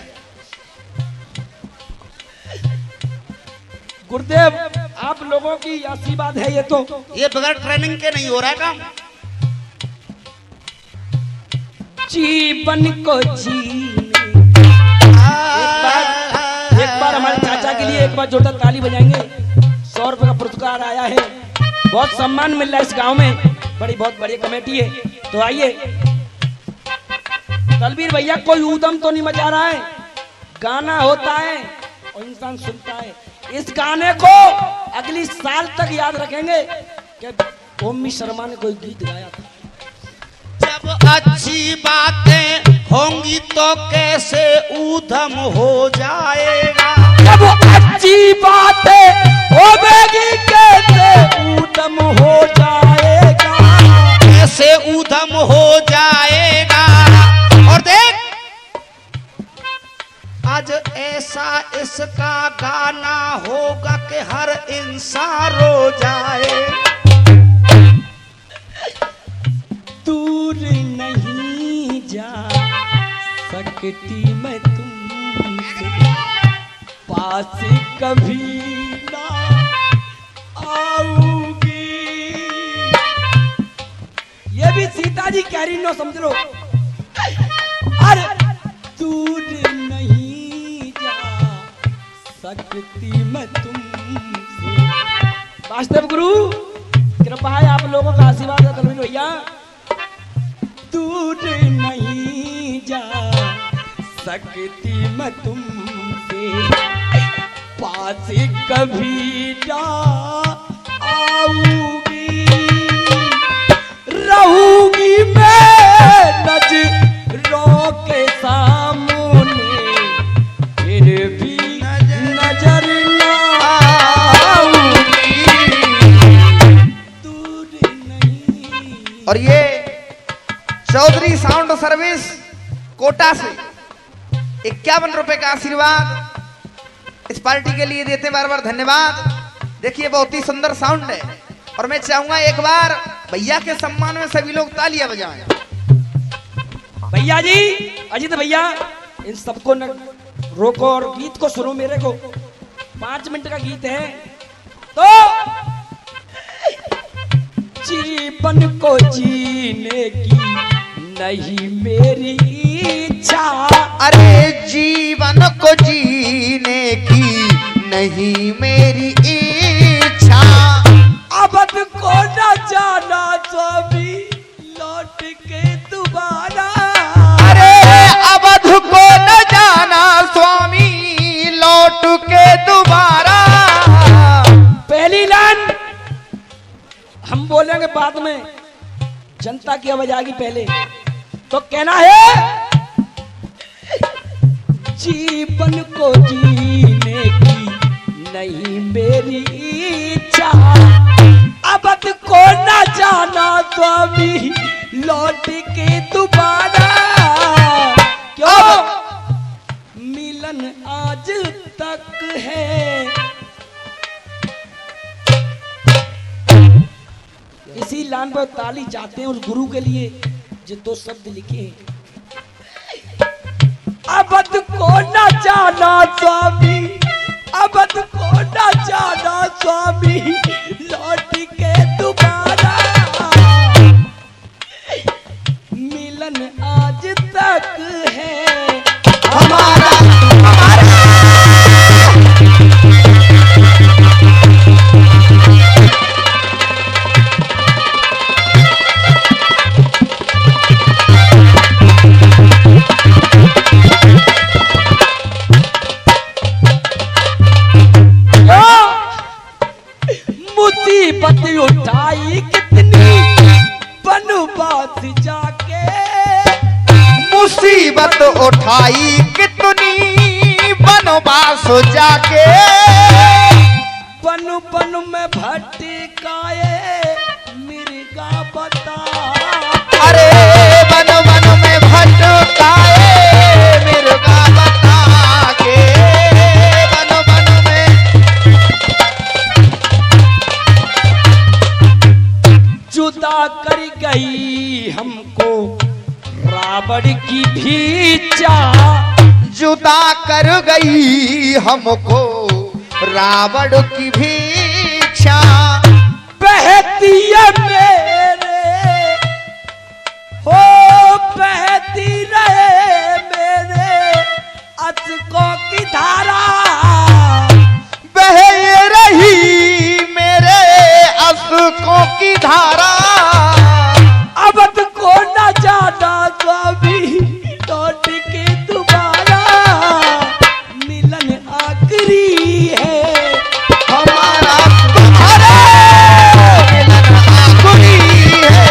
गुरुदेव, आप लोगों की आशीर्वाद है ये तो। ये बगैर ट्रेनिंग के नहीं हो रहा काम। जीवन को जीने एक बार हमारे चाचा के लिए एक बार जोरदार ताली बजाएंगे। 100 रुपए का पुरस्कार आया है, बहुत सम्मान मिल रहा है इस गांव में, बड़ी बहुत बड़ी कमेटी है। तो आइए तलबीर भैया, कोई ऊधम तो नहीं मचा रहा है, गाना होता है और इंसान सुनता है। इस गाने को अगली साल तक याद रखेंगे कि ओमी शर्मा ने कोई गीत गाया था। जब अच्छी बातें होंगी तो कैसे ऊधम हो जाएगा। जब अच्छी बातें होगी कैसे ऊधम हो जाएगा, कैसे ऊधम हो जाएगा। और देख, आज ऐसा इसका गाना होगा कि हर इंसान रो जाए। दूर नहीं जा सकती मैं तुमसे, पास कभी ना आऊंगी। ये भी सीता जी कह रही, नो समझ लो। अरे दूर नहीं जा सकती मैं तुमसे। वास्तव गुरु कृपा है, आप लोगों का आशीर्वाद है तलबीर भैया। दूर नहीं जा सकती मैं तुमसे, पास कभी ना आऊंगी। रहूंगी मैं नजरों के सामने, फिर भी नजर ना आऊंगी। दूर नहीं। और ये चौधरी साउंड सर्विस कोटा से 51 रुपए का आशीर्वाद इस पार्टी के लिए देते, बार बार धन्यवाद। देखिए बहुत ही सुंदर साउंड है और मैं चाहूंगा एक बार भैया के सम्मान में सभी लोग तालियां बजाएं। भैया जी, अजीत भैया, इन सबको न रोको और गीत को सुनो। मेरे को 5 मिनट का गीत है। तो जीवन को जीने की नहीं मेरी इच्छा, अरे जीवन को जीने की नहीं मेरी इच्छा। अवध को न जाना स्वामी लौट के दोबारा, अरे अवध को न जाना स्वामी लौट के दोबारा। पहली लाइन हम बोलेंगे बाद में, जनता की आवाज आएगी पहले। तो कहना है जीवन को जीने की नहीं मेरी इच्छा, अवध को न जाना स्वामी लौट के दोबारा। क्यों मिलन आज तक है, इसी लाइन पर ताली चाहते हैं उस गुरु के लिए जो 2 शब्द लिखे हैं। को न जाना स्वामी, अवध को न जाना स्वामी, लौट के दोबारा मिलन आज तक है हमारा मुसीबत उठाई कितनी वनवास जाके, मुसीबत उठाई कितनी वनवास जाके, वन वन में भटकाए मिर्गा बता, अरे वन वन में भटकाए मिर्गा बता के, वन वन में जुदा कर गई हमको रावण की भीचा, जुदा कर गई हमको रावण की भीक्षा, बहती है मेरे हो बहती रहे मेरे अचकों की धारा, बह रही मेरे अश्कों की धारा, अवध को न जाना स्वामी, लौट के दोबारा मिलन आखिरी है हमारा तुम्हारा मिलन आखिरी है।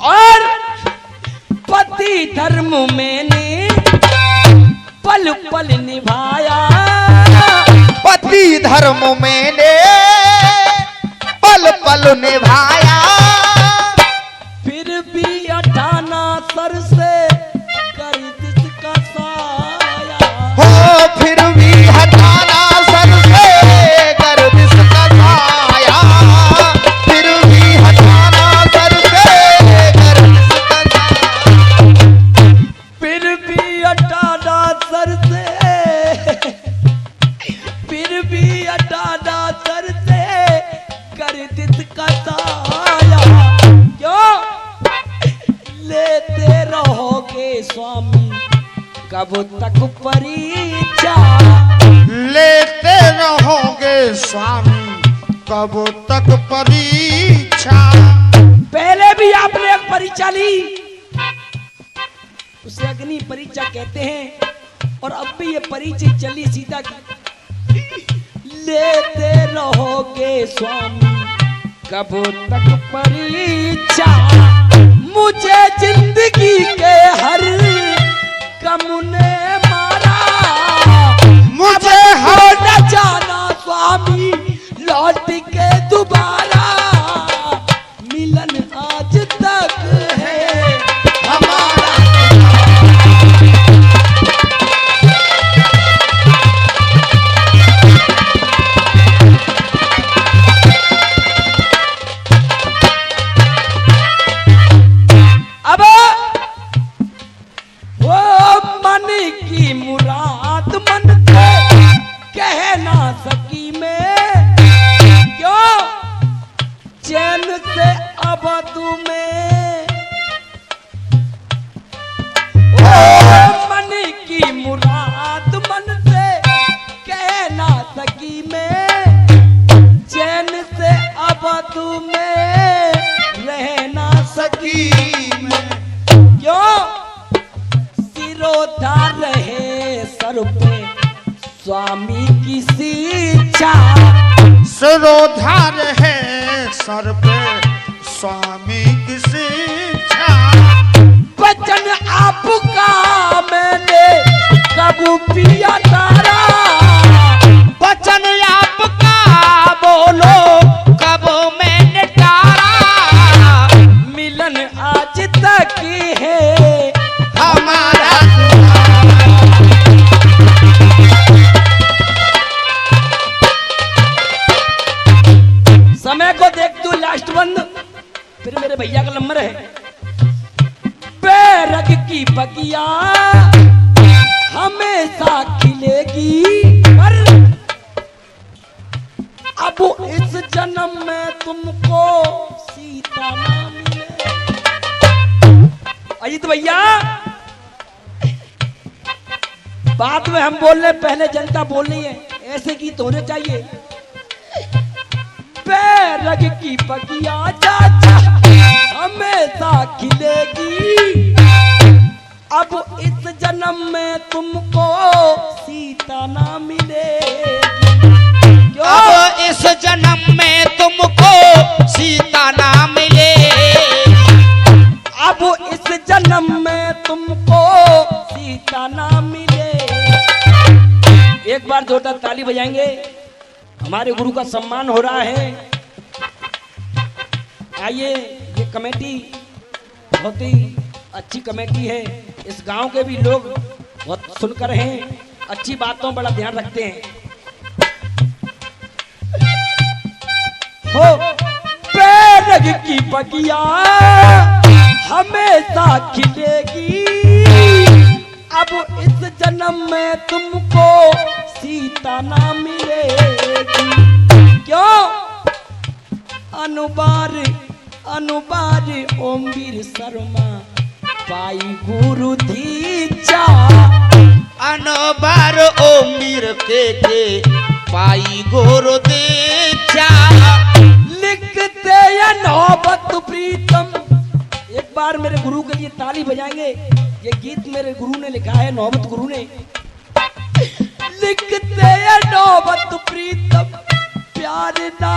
और पति धर्म मैंने पल पल निभाया, पति धर्म मैंने पल पल निभाया, फिर भी अठाना सर से कर जिसका साया, हो फिर भी हटाना सर से गर्द इसका साया, फिर भी हटाना सर से गर्द इसका साया, फिर भी अठाना सर से, फिर भी अठाना सर से कर जिसका साया, क्यों लेते रहोगे स्वामी कब तक परीक्षा, लेते रहोगे स्वामी कब तक परीक्षा, पहले भी आपने एक परीक्षा ली, उसे अग्नि परीक्षा कहते हैं, और अब भी ये परीक्षा चली सीधा की, लेते रहोगे स्वामी कब तक परीक्षा, मुझे जिंदगी के हर गम ने मारा, मुझे हो न जाना स्वामी, लौट के दोबारा मिलन आज तक है हमारा। अब वो मन की मुराद मन से कह ना सकी मैं, क्यों चैन से अब तुम्हें, मन की मुराद मन से कह ना सकी मैं, चैन से अब तुम्हें रह ना सकी मैं, क्यों सिरोधा रहे सर पे स्वामी की शिक्षा, सिरोधार है सर पे स्वामी की शिक्षा, वचन आपका मैंने कब पिया तारा, वचन आपका बोलो कब मैंने टारा, मिलन आज तक है हमारा देख तू लास्ट बंद, फिर मेरे भैया का नंबर है। बैरग की बगिया हमेशा खिलेगी, पर अब इस जन्म में तुमको सीता ना मिले। अजीत भैया, बाद में हम बोल रहे, पहले जनता बोल रही है, ऐसे गीत होने चाहिए। बैरग की बगिया चाचा हमेशा खिलेगी, अब इस जन्म में तुमको सीता ना मिलेगी। क्यों? अब इस जन्म में तुमको सीता ना मिले, अब इस जन्म में तुमको सीता ना मिले। एक बार जोरदार ताली बजाएंगे, हमारे गुरु का सम्मान हो रहा है। आइए, ये कमेटी बहुत ही अच्छी कमेटी है, इस गांव के भी लोग बहुत सुनकर हैं, अच्छी बातों बड़ा ध्यान रखते हैं। हो बैरग की बगिया हमेशा खिलेगी, अब इस जन्म में तुमको सीता ना मिलेगी। क्यों? अनुबार अनुबार ओम वीर शर्मा पाई गुरु दीक्षा, अनबार ओमीर के पाई गुरु दीक्षा, लिखते ये नौबत प्रीतम। एक बार मेरे गुरु के लिए ताली बजाएंगे, ये गीत मेरे गुरु ने लिखा है, नौबत गुरु ने। लिखते ये नौबत प्रीतम प्यार ना